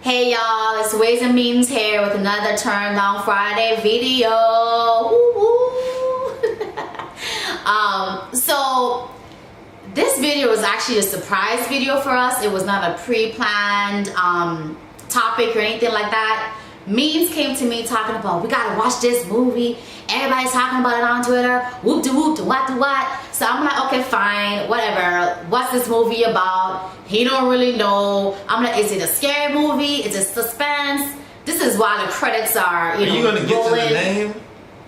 Hey y'all, it's Ways and Means here with another Turn Down Friday video. So this video was actually a surprise video for us. It was not a pre-planned topic or anything like that. Means came to me talking about, we gotta watch this movie. Everybody's talking about it on Twitter. Whoop de whoop de what de what. So I'm like, okay, fine, whatever. What's this movie about? He don't really know. I'm like, is it a scary movie? Is it suspense? This is why the credits are, you know, you gonna get to the name?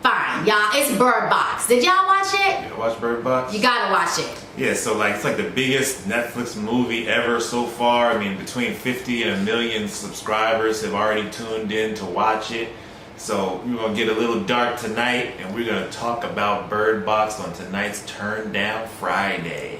Fine, y'all. It's Bird Box. Did y'all watch it? You watch Bird Box? You gotta watch it. Yeah, so like it's like the biggest Netflix movie ever so far. I mean, between 50 and 1 million subscribers have already tuned in to watch it. So we're gonna get a little dark tonight, and we're gonna talk about Bird Box on tonight's Turn Down Friday.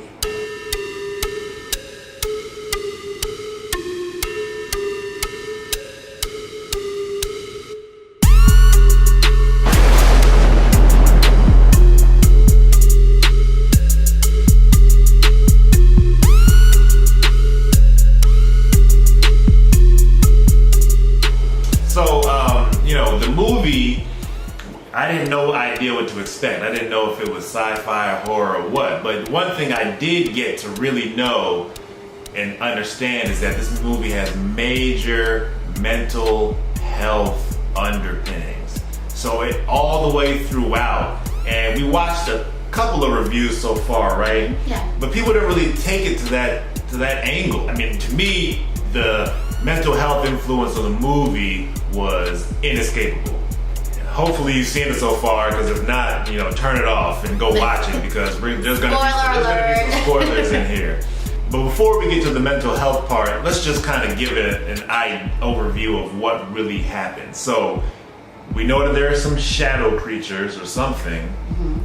I had no idea what to expect. I didn't know if it was sci-fi or horror or what. But one thing I did get to really know and understand is that this movie has major mental health underpinnings. So it all the way throughout. And we watched a couple of reviews so far, right? Yeah. But people didn't really take it to that angle. I mean, to me, the mental health influence of the movie was inescapable. Hopefully you've seen it so far, because if not, you know, turn it off and go watch it, because there's gonna be some spoilers in here. But before we get to the mental health part, let's just kind of give it an overview of what really happened. So we know that there are some shadow creatures or something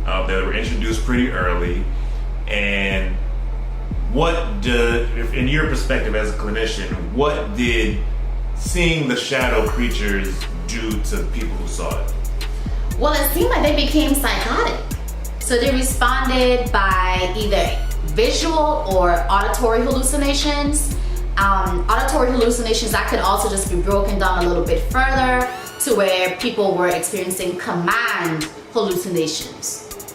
that were introduced pretty early. And in your perspective as a clinician, what did seeing the shadow creatures do to people who saw it? Well, it seemed like they became psychotic. So they responded by either visual or auditory hallucinations. Auditory hallucinations, that could also just be broken down a little bit further to where people were experiencing command hallucinations.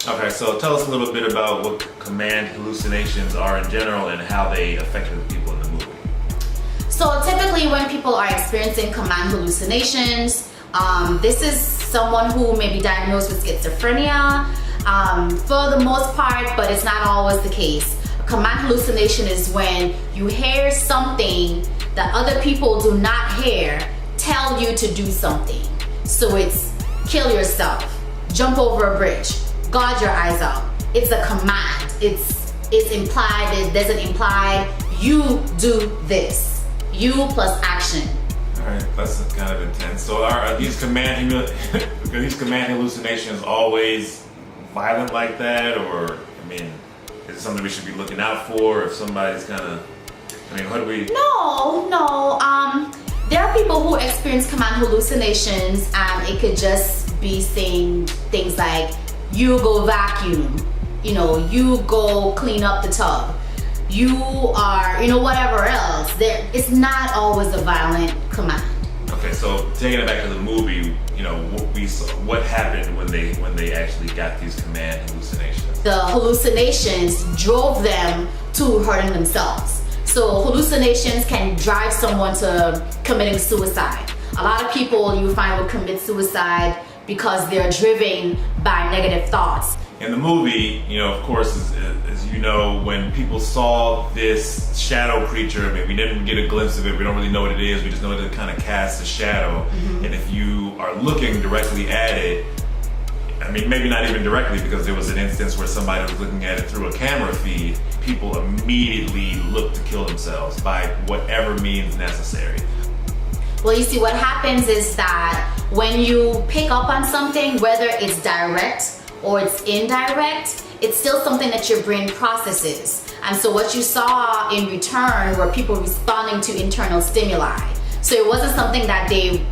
Okay, so tell us a little bit about what command hallucinations are in general and how they affected the people in the movie. So typically when people are experiencing command hallucinations, this is someone who may be diagnosed with schizophrenia for the most part, but it's not always the case. A command hallucination is when you hear something that other people do not hear tell you to do something. So it's kill yourself, jump over a bridge, gouge your eyes out. It's a command. It's implied. It doesn't imply you do this. You plus action. Alright, that's kind of intense. So are these command hallucinations always violent like that? Or, I mean, is it something we should be looking out for if somebody's kind of, I mean, what do we... No. There are people who experience command hallucinations, and it could just be saying things like, you go vacuum, you know, you go clean up the tub. You are, you know, whatever else. It's not always a violent command. Okay, so taking it back to the movie, you know, what happened when they actually got these command hallucinations? The hallucinations drove them to hurting themselves. So hallucinations can drive someone to committing suicide. A lot of people you find will commit suicide because they're driven by negative thoughts. In the movie, you know, of course, as you know, when people saw this shadow creature, I mean, we didn't get a glimpse of it, we don't really know what it is, we just know that it kind of casts a shadow. And if you are looking directly at it, I mean, maybe not even directly, because there was an instance where somebody was looking at it through a camera feed, people immediately look to kill themselves by whatever means necessary. Well, you see, what happens is that when you pick up on something, whether it's direct or it's indirect, it's still something that your brain processes. And so what you saw in return were people responding to internal stimuli. So it wasn't something that they,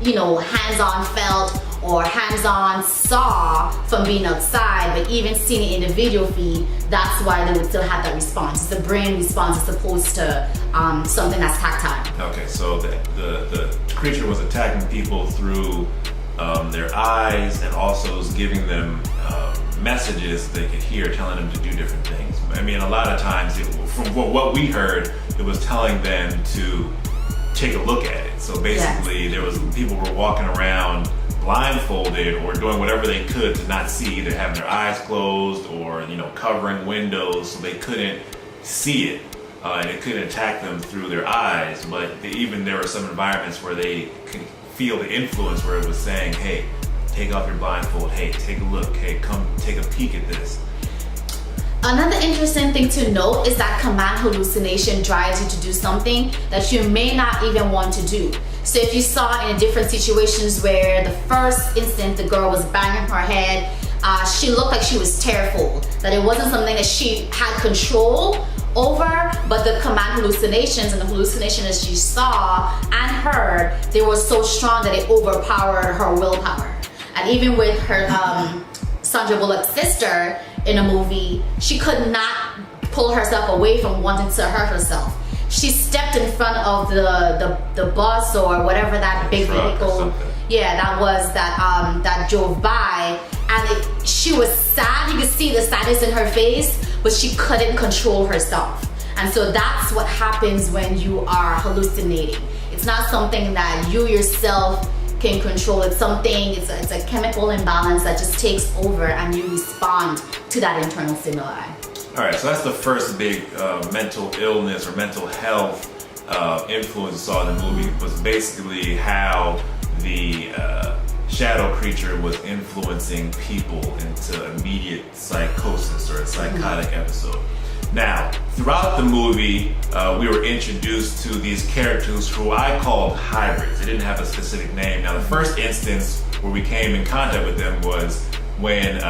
you know, hands-on felt or hands-on saw from being outside, but even seeing it in the video feed, that's why they would still have that response. It's the brain response as opposed to something that's tactile. Okay, so the creature was attacking people through their eyes, and also was giving them messages they could hear, telling them to do different things. I mean, a lot of times, from what we heard, it was telling them to take a look at it. So basically, there was people were walking around blindfolded or doing whatever they could to not see, either having their eyes closed or covering windows so they couldn't see it, and it couldn't attack them through their eyes. But even there were some environments where they could feel the influence, where it was saying, hey, take off your blindfold, hey, take a look, hey, come take a peek at this. Another interesting thing to note is that command hallucination drives you to do something that you may not even want to do. So if you saw in different situations where the first instant the girl was banging her head, she looked like she was tearful, that it wasn't something that she had control over, but the command hallucinations and the hallucinations that she saw and heard, they were so strong that it overpowered her willpower. And even with her Sandra Bullock's sister in a movie, she could not pull herself away from wanting to hurt herself. She stepped in front of the bus or whatever that big vehicle, that drove by, and she was sad. You could see the sadness in her face, but she couldn't control herself. And so that's what happens when you are hallucinating. It's not something that you yourself can control. It's a chemical imbalance that just takes over and you respond to that internal stimuli. All right, so that's the first big mental illness or mental health influence we saw in the movie, was basically how the shadow creature was influencing people into immediate psychosis or a psychotic episode. Now, throughout the movie, we were introduced to these characters who I called hybrids. They didn't have a specific name. Now, the first instance where we came in contact with them was when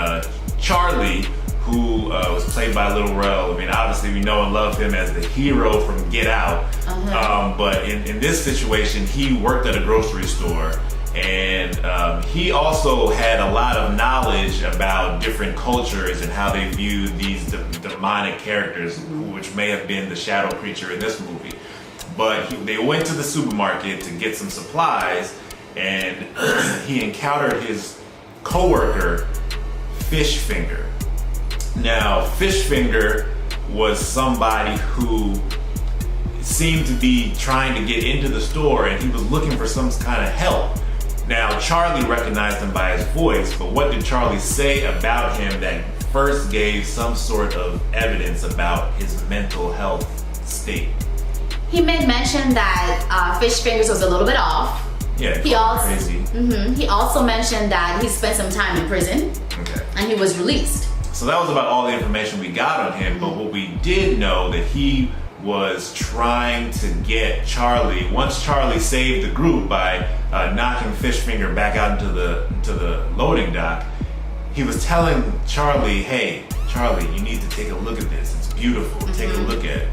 Charlie, who was played by Lil Rel. I mean, obviously we know and love him as the hero from Get Out. But in this situation, he worked at a grocery store, and he also had a lot of knowledge about different cultures and how they viewed these demonic characters, which may have been the shadow creature in this movie. But they went to the supermarket to get some supplies, and he encountered his coworker, Fish Finger. Now, Fish Finger was somebody who seemed to be trying to get into the store, and he was looking for some kind of help. Now, Charlie recognized him by his voice, but what did Charlie say about him that first gave some sort of evidence about his mental health state? He made mention that Fish Fingers was a little bit off. Yeah, crazy. He also mentioned that he spent some time in prison, and he was released. So that was about all the information we got on him, but what we did know that he was trying to get Charlie, once Charlie saved the group by knocking Fish Finger back out into the loading dock, he was telling Charlie, hey, Charlie, you need to take a look at this. It's beautiful. Take a look at it.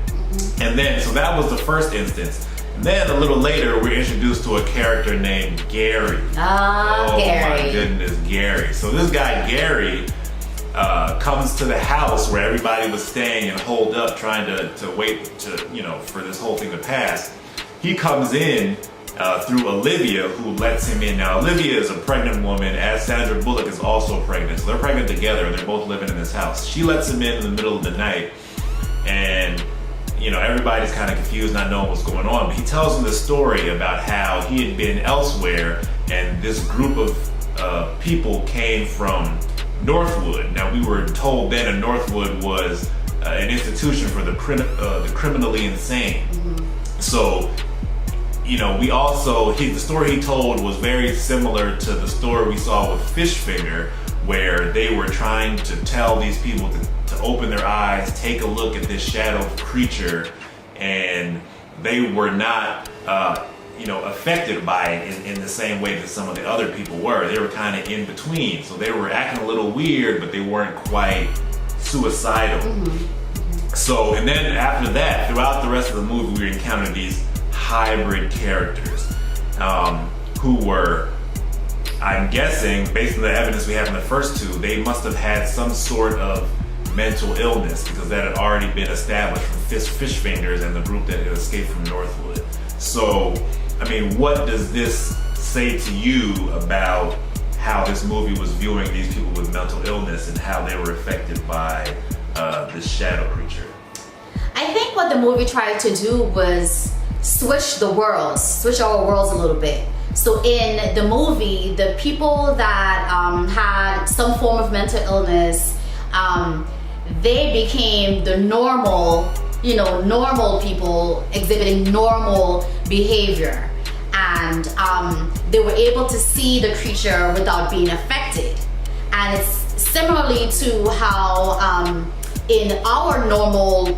And then, so that was the first instance. And then a little later, we're introduced to a character named Gary. Oh, Gary. My goodness, Gary. So this guy, Gary, comes to the house where everybody was staying and holed up trying to wait for this whole thing to pass. He comes in through Olivia, who lets him in. Now, Olivia is a pregnant woman, as Sandra Bullock is also pregnant. So they're pregnant together, and they're both living in this house. She lets him in the middle of the night, and everybody's kind of confused, not knowing what's going on. But he tells him the story about how he had been elsewhere, and this group of people came from Northwood. Now, we were told then that Northwood was an institution for the criminally insane. So, the story he told was very similar to the story we saw with Fish Finger, where they were trying to tell these people to open their eyes, take a look at this shadow creature, and they were not affected by it in the same way that some of the other people were. They were kind of in between. So they were acting a little weird, but they weren't quite suicidal. So, and then after that, throughout the rest of the movie, we encountered these hybrid characters who were, I'm guessing, based on the evidence we have in the first two, they must have had some sort of mental illness, because that had already been established from fish fingers and the group that had escaped from Northwood. So, I mean, what does this say to you about how this movie was viewing these people with mental illness and how they were affected by this shadow creature? I think what the movie tried to do was switch our worlds a little bit. So in the movie, the people that had some form of mental illness, they became the normal people exhibiting normal behavior. And they were able to see the creature without being affected. And it's similarly to how in our normal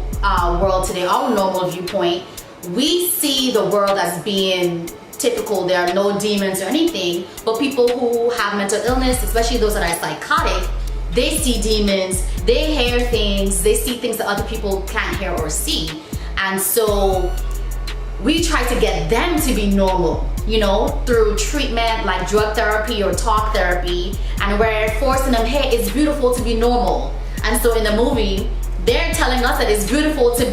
world today, our normal viewpoint, we see the world as being typical. There are no demons or anything, but people who have mental illness, especially those that are psychotic, they see demons, they hear things, they see things that other people can't hear or see. And so we try to get them to be normal, through treatment like drug therapy or talk therapy, and we're forcing them, hey, it's beautiful to be normal. And so in the movie, they're telling us that it's beautiful to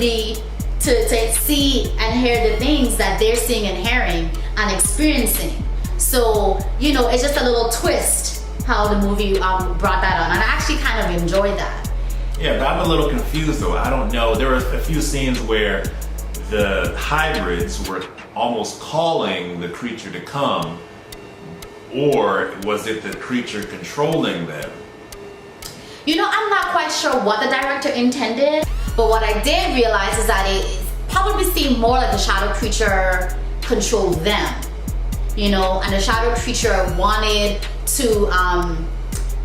see and hear the things that they're seeing and hearing and experiencing. So, it's just a little twist how the movie brought that on, and I actually kind of enjoyed that. Yeah, but I'm a little confused though. I don't know. There were a few scenes where the hybrids were almost calling the creature to come, or was it the creature controlling them? I'm not quite sure what the director intended, but what I did realize is that it probably seemed more like the shadow creature controlled them, and the shadow creature wanted to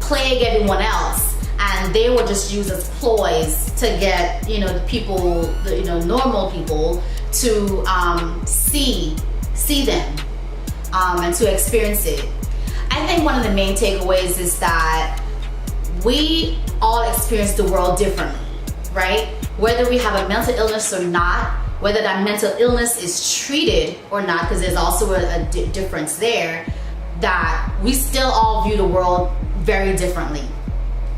plague everyone else, and they were just used as ploys to get the people, normal people, to see them and to experience it. I think one of the main takeaways is that we all experience the world differently, right? Whether we have a mental illness or not, whether that mental illness is treated or not, because there's also a difference there, that we still all view the world very differently.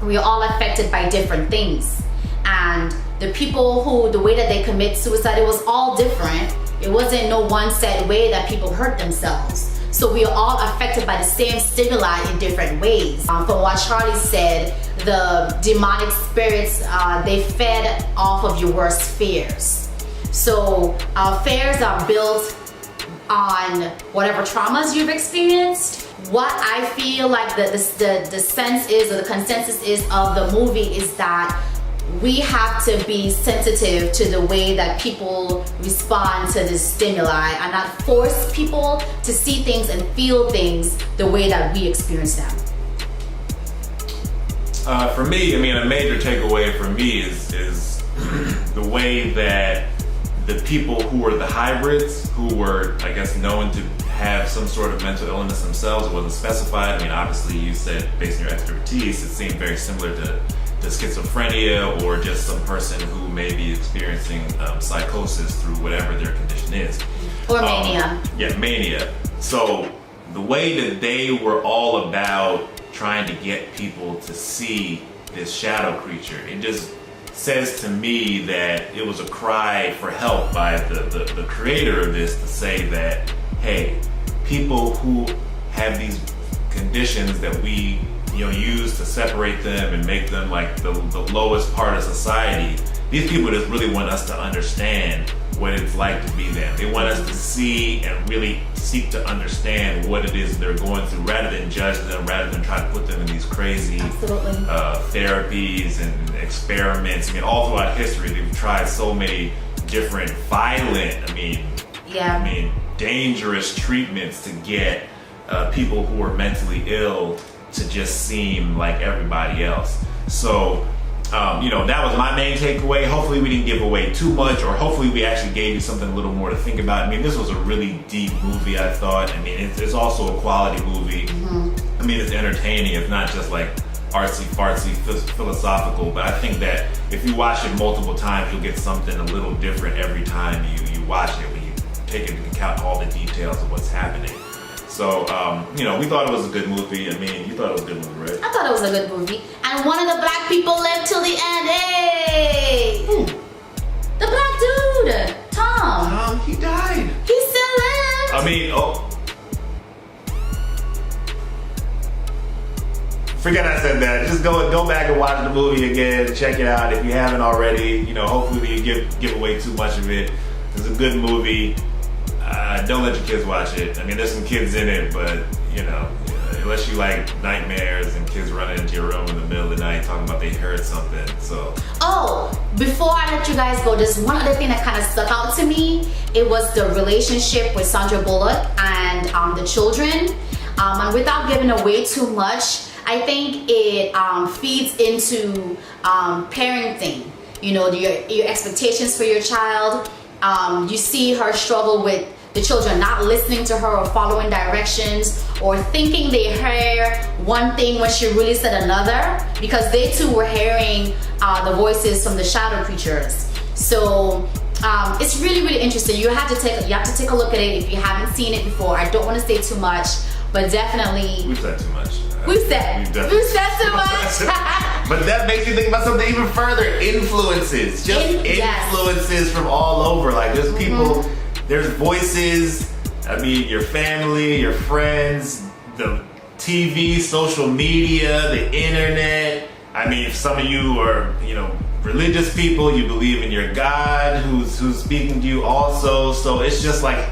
We are all affected by different things. And the people the way that they commit suicide, it was all different. It wasn't no one set way that people hurt themselves. So we are all affected by the same stimuli in different ways. From what Charlie said, the demonic spirits, they fed off of your worst fears. So our fears are built on whatever traumas you've experienced. What I feel like the sense is, or the consensus is of the movie, is that we have to be sensitive to the way that people respond to this stimuli and not force people to see things and feel things the way that we experience them. For me, a major takeaway for me is the way that the people who were the hybrids, who were, I guess, known to have some sort of mental illness themselves, it wasn't specified. Obviously you said, based on your expertise, it seemed very similar to schizophrenia, or just some person who may be experiencing psychosis through whatever their condition is. Or mania. Mania. So the way that they were all about trying to get people to see this shadow creature, it just says to me that it was a cry for help by the creator of this, to say that, hey, people who have these conditions that we use to separate them and make them like the lowest part of society, these people just really want us to understand what it's like to be them. They want us to see and really seek to understand what it is they're going through, rather than judge them, rather than try to put them in these crazy therapies and experiments. All throughout history, they've tried so many different violent, dangerous treatments to get people who are mentally ill to just seem like everybody else. So, that was my main takeaway. Hopefully we didn't give away too much, or hopefully we actually gave you something a little more to think about. This was a really deep movie, I thought. It's also a quality movie. Mm-hmm. It's entertaining. It's not just like artsy-fartsy, philosophical, but I think that if you watch it multiple times, you'll get something a little different every time you watch it, when you take into account all the details of what's happening. So, we thought it was a good movie. You thought it was a good movie, right? I thought it was a good movie. And one of the black people lived till the end. Hey! Who? The black forget I said that. Just go back and watch the movie again. Check it out if you haven't already. You know, hopefully you give away too much of it. It's a good movie. Don't let your kids watch it. I mean, there's some kids in it, but you know, unless you like nightmares and kids running into your room in the middle of the night talking about they heard something. So. Oh, before I let you guys go, there's one other thing that kind of stuck out to me. It was the relationship with Sandra Bullock and the children. And without giving away too much, I think it feeds into parenting. You know, your expectations for your child. You see her struggle with the children not listening to her or following directions, or thinking they heard one thing when she really said another, because they too were hearing the voices from the shadow creatures. So it's really, really interesting. You have to take a look at it if you haven't seen it before. I don't want to say too much, but definitely we've said too much. We've said too much. But that makes you think about something even further. Influences. Just influences from all over. Like there's people, there's voices. I mean, your family, your friends, the TV, social media, the internet. I mean, if some of you are, you know, religious people, you believe in your God who's speaking to you also. So it's just like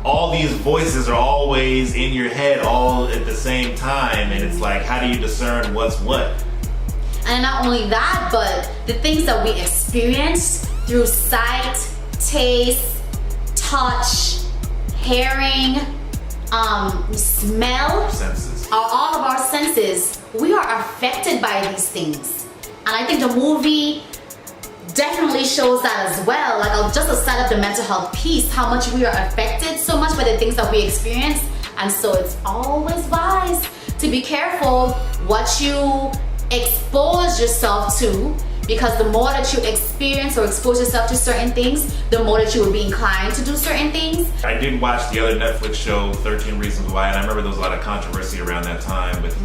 all these voices are always in your head all at the same time, and it's like, how do you discern what's what? And not only that, but the things that we experience through sight, taste, touch, hearing, smell, senses. All of our senses, we are affected by these things. And I think the movie definitely shows that as well. Like just a side of the mental health piece, how much we are affected so much by the things that we experience. And so it's always wise to be careful what you expose yourself to, because the more that you experience or expose yourself to certain things, the more that you will be inclined to do certain things. I did watch the other Netflix show, 13 Reasons Why, and I remember there was a lot of controversy around that time with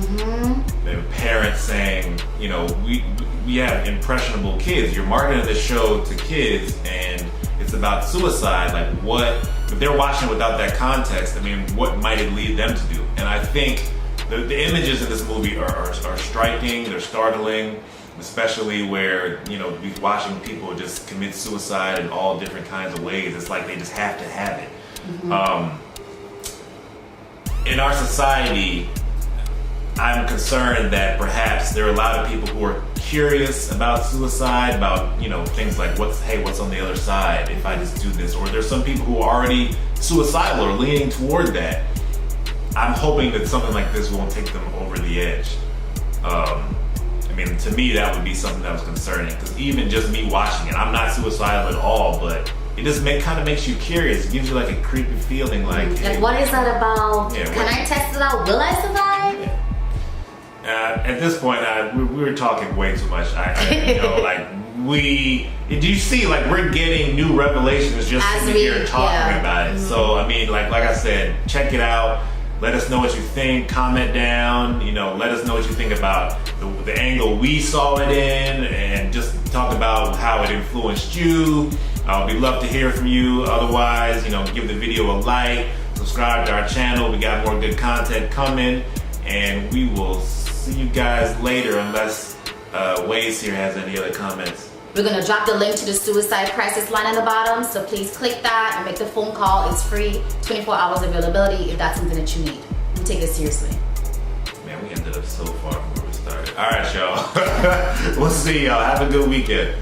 the parents saying, you know, we have impressionable kids. You're marketing this show to kids, and it's about suicide. Like, what if they're watching without that context? I mean, what might it lead them to do? And I think the images in this movie are striking. They're startling, especially where, you know, watching people just commit suicide in all different kinds of ways. It's like they just have to have it. In our society, I'm concerned that perhaps there are a lot of people who are curious about suicide, about, you know, things like what's on the other side if I just do this, or there's some people who are already suicidal or leaning toward that. I'm hoping that something like this won't take them over the edge. I mean, to me, that would be something that was concerning, because even just me watching it, I'm not suicidal at all, but it just kind of makes you curious. It gives you like a creepy feeling, like, hey, what is that about? Yeah, Can I test it out? Will I survive? Yeah. At this point, we were talking way too much. You know, like do you see, like, we're getting new revelations just sitting here and talking about it. So, I mean, like I said, check it out. Let us know what you think. Comment down. You know, let us know what you think about the angle we saw it in, and just talk about how it influenced you. We'd love to hear from you. Otherwise, you know, give the video a like, subscribe to our channel. We got more good content coming, and we will see you guys later, unless Waze here has any other comments. We're gonna drop the link to the suicide crisis line in the bottom, so please click that and make the phone call. It's free, 24 hours availability if that's something that you need. We take it seriously. Man, we ended up so far from where we started. All right, y'all. We'll see y'all. Have a good weekend.